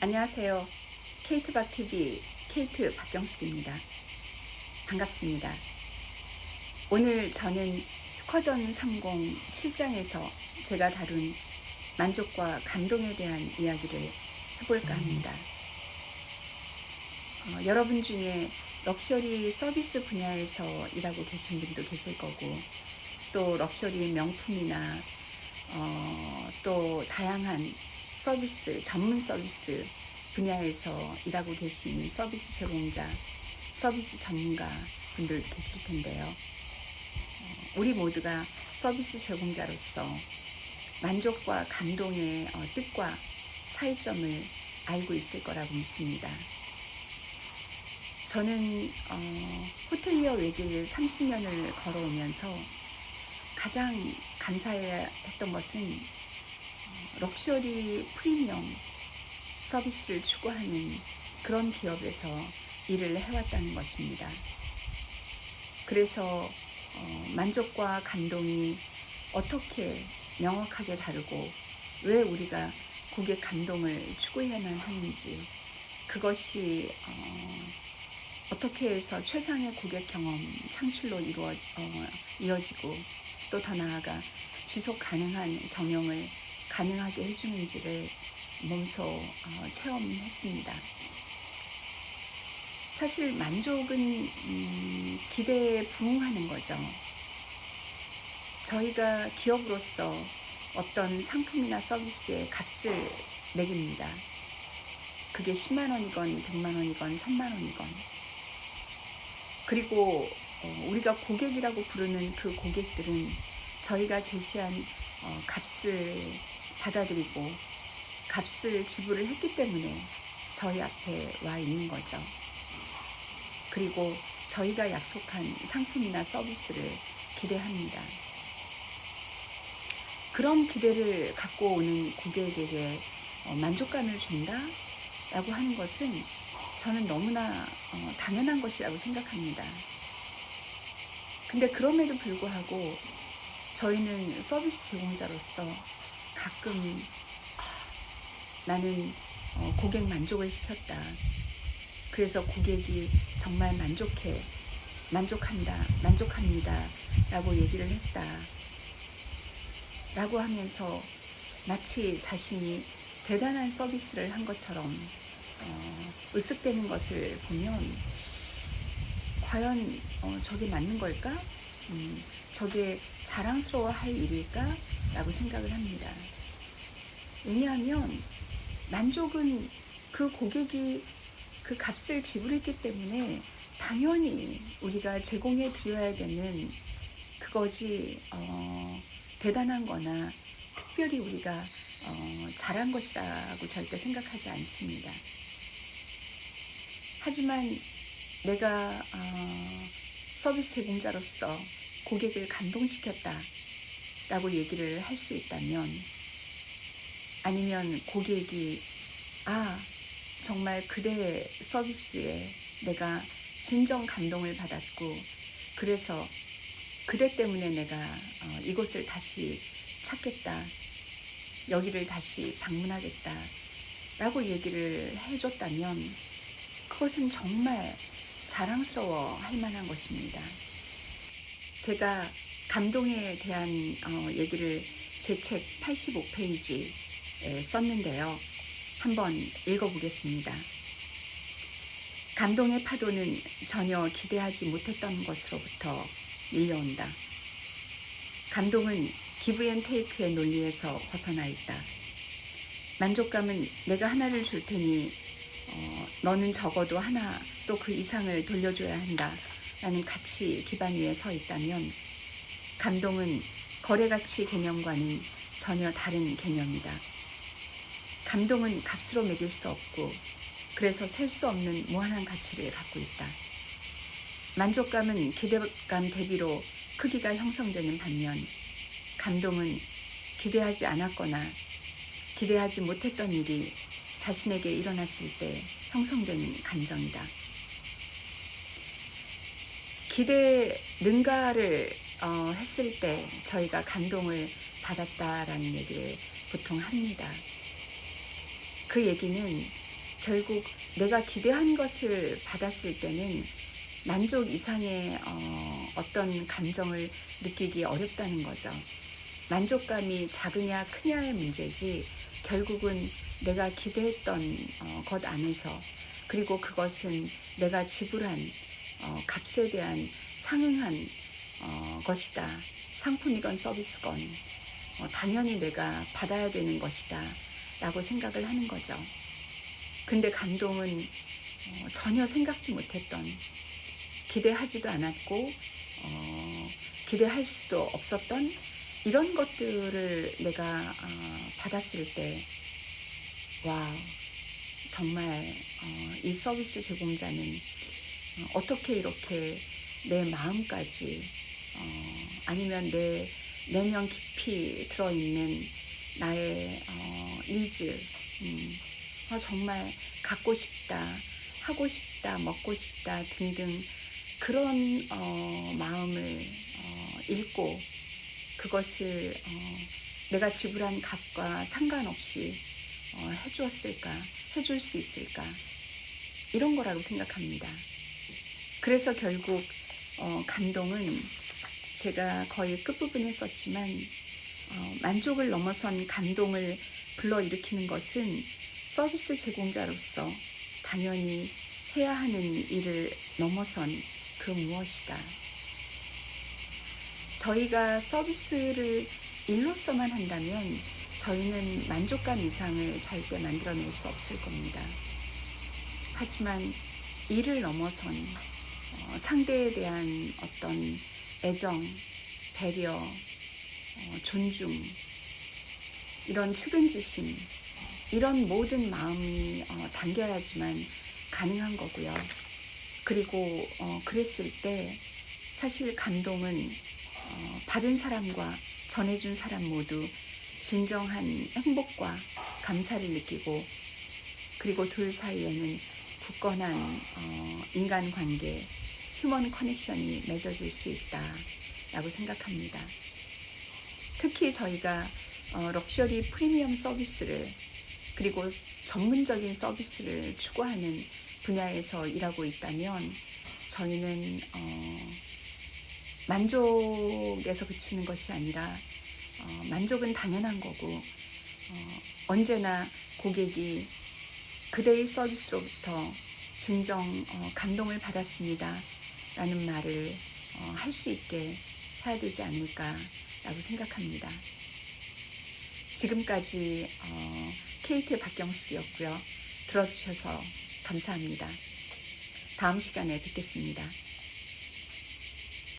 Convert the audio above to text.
안녕하세요. 케이트박TV 케이트 박경숙입니다. 반갑습니다. 오늘 저는 슈커전 30 7장에서 제가 다룬 만족과 감동에 대한 이야기를 해볼까 합니다. 여러분 중에 럭셔리 서비스 분야에서 일하고 계신 분도 계실 거고, 또 럭셔리 명품이나 또 다양한 서비스, 전문 서비스 분야에서 일하고 계신 서비스 제공자, 서비스 전문가 분들 계실 텐데요. 우리 모두가 서비스 제공자로서 만족과 감동의 뜻과 차이점을 알고 있을 거라고 믿습니다. 저는 호텔리어 외길 30년을 걸어오면서 가장 감사했던 것은 럭셔리 프리미엄 서비스를 추구하는 그런 기업에서 일을 해왔다는 것입니다. 그래서 만족과 감동이 어떻게 명확하게 다르고 왜 우리가 고객 감동을 추구해야만 하는지, 그것이 어떻게 해서 최상의 고객 경험 창출로 이어지고 또 더 나아가 지속 가능한 경영을 가능하게 해주는지를 몸소 체험했습니다. 사실 만족은 기대에 부응하는 거죠. 저희가 기업으로서 어떤 상품이나 서비스에 값을 매깁니다. 그게 10만 원이건 100만 원이건 1000만 원이건. 그리고 우리가 고객이라고 부르는 그 고객들은 저희가 제시한 값을 받아들이고 값을 지불을 했기 때문에 저희 앞에 와 있는 거죠. 그리고 저희가 약속한 상품이나 서비스를 기대합니다. 그런 기대를 갖고 오는 고객에게 만족감을 준다라고 하는 것은 저는 너무나 당연한 것이라고 생각합니다. 근데 그럼에도 불구하고 저희는 서비스 제공자로서 가끔 나는 고객 만족을 시켰다. 그래서 고객이 정말 만족합니다 라고 얘기를 했다 라고 하면서 마치 자신이 대단한 서비스를 한 것처럼 으쓱대는 것을 보면 과연 저게 맞는 걸까? 저게 자랑스러워할 일일까? 라고 생각을 합니다. 왜냐하면 만족은 그 고객이 그 값을 지불했기 때문에 당연히 우리가 제공해 드려야 되는 그것이 대단한 거나 특별히 우리가 잘한 것이라고 절대 생각하지 않습니다. 하지만 내가 서비스 제공자로서 고객을 감동시켰다 라고 얘기를 할 수 있다면, 아니면 고객이 정말 그대의 서비스에 내가 진정 감동을 받았고 그래서 그대 때문에 내가 이곳을 다시 찾겠다, 여기를 다시 방문하겠다 라고 얘기를 해줬다면 그것은 정말 자랑스러워 할 만한 것입니다. 제가 감동에 대한 얘기를 제 책 85페이지에 썼는데요. 한번 읽어보겠습니다. 감동의 파도는 전혀 기대하지 못했던 것으로부터 밀려온다. 감동은 기브 앤 테이크의 논리에서 벗어나 있다. 만족감은 내가 하나를 줄 테니 너는 적어도 하나 또 그 이상을 돌려줘야 한다 라는 가치 기반 위에 서 있다면, 감동은 거래가치 개념과는 전혀 다른 개념이다. 감동은 값으로 매길 수 없고 그래서 셀 수 없는 무한한 가치를 갖고 있다. 만족감은 기대감 대비로 크기가 형성되는 반면, 감동은 기대하지 않았거나 기대하지 못했던 일이 자신에게 일어났을 때 형성되는 감정이다. 기대 능가를 했을 때 저희가 감동을 받았다라는 얘기를 보통 합니다. 그 얘기는 결국 내가 기대한 것을 받았을 때는 만족 이상의 어떤 감정을 느끼기 어렵다는 거죠. 만족감이 작으냐 크냐의 문제지 결국은 내가 기대했던 것 안에서, 그리고 그것은 내가 지불한 값에 대한 상응한 것이다. 상품이건 서비스건 당연히 내가 받아야 되는 것이다 라고 생각을 하는 거죠. 근데 감동은 전혀 생각지 못했던, 기대하지도 않았고 기대할 수도 없었던 이런 것들을 내가 받았을 때, 와, 정말 이 서비스 제공자는 어떻게 이렇게 내 마음까지 아니면 내 내면 깊이 들어있는 나의 일들, 정말 갖고 싶다, 하고 싶다, 먹고 싶다 등등 그런 마음을 읽고 그것을 내가 지불한 값과 상관없이 해주었을까, 해줄 수 있을까, 이런 거라고 생각합니다. 그래서 결국 감동은 제가 거의 끝부분에 썼지만 만족을 넘어선 감동을 불러일으키는 것은 서비스 제공자로서 당연히 해야 하는 일을 넘어선 그 무엇이다. 저희가 서비스를 일로서만 한다면 저희는 만족감 이상을 절대 만들어낼 수 없을 겁니다. 하지만 이를 넘어선 상대에 대한 어떤 애정, 배려, 존중, 이런 측은지심, 이런 모든 마음이 담겨야지만 가능한 거고요. 그리고 그랬을 때 사실 감동은 받은 사람과 전해준 사람 모두 진정한 행복과 감사를 느끼고, 그리고 둘 사이에는 굳건한 인간관계, 휴먼 커넥션이 맺어질 수 있다라고 생각합니다. 특히 저희가 럭셔리 프리미엄 서비스를, 그리고 전문적인 서비스를 추구하는 분야에서 일하고 있다면 저희는 만족에서 그치는 것이 아니라 만족은 당연한 거고 언제나 고객이 그대의 서비스로부터 진정 감동을 받았습니다 라는 말을 할 수 있게 해야 되지 않을까라고 생각합니다. 지금까지 KT의 박경숙이었고요. 들어주셔서 감사합니다. 다음 시간에 뵙겠습니다.